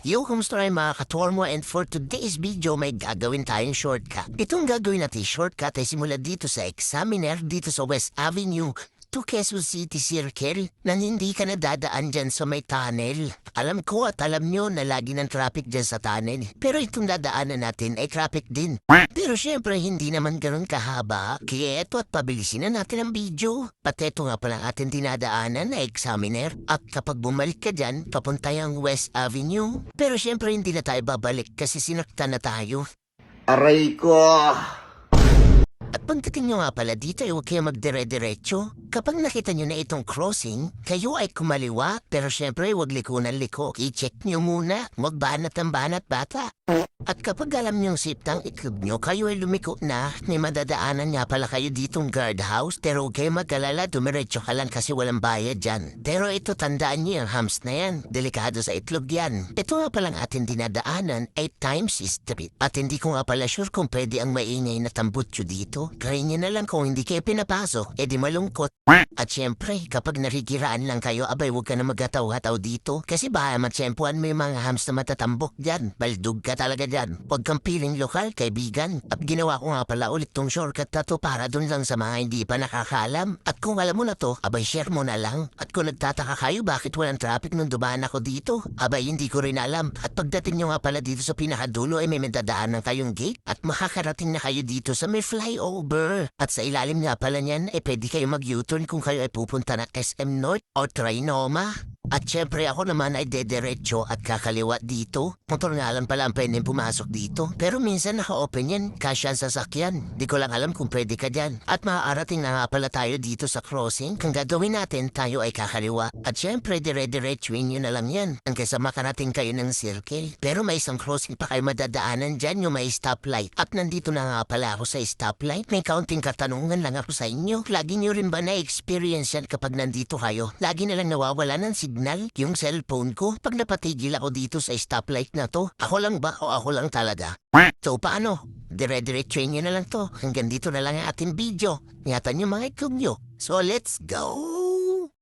Yo, kumusta kayo mga katormo, and for today's video may gagawin tayong shortcut. Itong gagawin natin shortcut ay simula dito sa Examiner dito sa West Avenue to Quezon City Circle na hindi ka nadadaan dyan sa may tunnel. Alam ko at alam nyo na lagi ng traffic dyan sa tunnel. Pero itong dadaanan natin ay traffic din. Pero syempre hindi naman ganun kahaba. Kaya eto at pabilisin na natin ang video. Pati ito nga pala ating dinadaanan na Examiner. At kapag bumalik ka dyan, papunta yung West Avenue. Pero syempre hindi na tayo babalik kasi sinaktan na tayo. Aray ko! At pagdating nyo nga pala dito ay huwag kayo magdire-diretso. Kapag nakita nyo na itong crossing, kayo ay kumaliwa. Pero syempre huwag liko. I-check nyo muna. Huwag banat ang banat bata. At kapag alam nyong siptang itlog nyo, kayo ay lumiko na. May madadaanan nga pala kayo ditong guardhouse. Pero huwag kayo mag-alala, dumiretso ka lang kasi walang bayad dyan. Pero ito tandaan nyo yung hams na yan. Delikado sa itlog yan. Ito nga palang ating dinadaanan ay Times Street. At hindi ko nga pala sure kung pwede ang maingay na tambutso dito. Try nyo na lang kung hindi kayo pinapasok, edi malungkot. At syempre, kapag narigiraan lang kayo, abay huwag ka na magataw-hataw dito. Kasi baka matsyempuan mo yung mga hams na matatambok dyan. Baldug ka talaga dyan. Huwag kang piling lokal, kaibigan. At ginawa ko nga pala ulit tong shortcut na to para dun lang sa mga hindi pa nakakalam. At kung alam mo na to, abay share mo na lang. At kung nagtataka kayo bakit walang traffic nung dumaan ako dito, abay hindi ko rin alam. At pagdating nyo nga pala dito sa pinakadulo ay may dadaanan kayong gate. At makakarating na kayo dito sa may flyover. At sa ilalim nga pala niyan, pwede kayo mag-U-turn kung kayo ay pupunta ng SM North o Trinoma. At syempre ako naman ay dederecho at kakaliwa dito. Motor nga lang pala ang pwedeng pumasok dito. Pero minsan naka-open yan, kasya ang sasakyan. Di ko lang alam kung pwede ka dyan. At maaarating na nga pala tayo dito sa crossing. Kung gagawin natin, tayo ay kakaliwa. At syempre dire-diretsuin nyo na lang yan. Hanggang sa makarating kayo ng circle. Pero may isang crossing pa kayo madadaanan dyan, yung may stoplight. At nandito na nga pala ako sa stoplight. May kaunting katanungan lang ako sa inyo. Lagi nyo rin ba na-experience yan kapag nandito kayo? Lagi na lang nawawala ng signal yung cellphone ko pag napatigil ako dito sa stoplight na to. Ako lang ba o ako lang talaga? So paano? Dire-diretsuin nyo na lang to. Hanggang dito na lang ang ating video. Ingatan nyo mga itlog nyo. So let's go!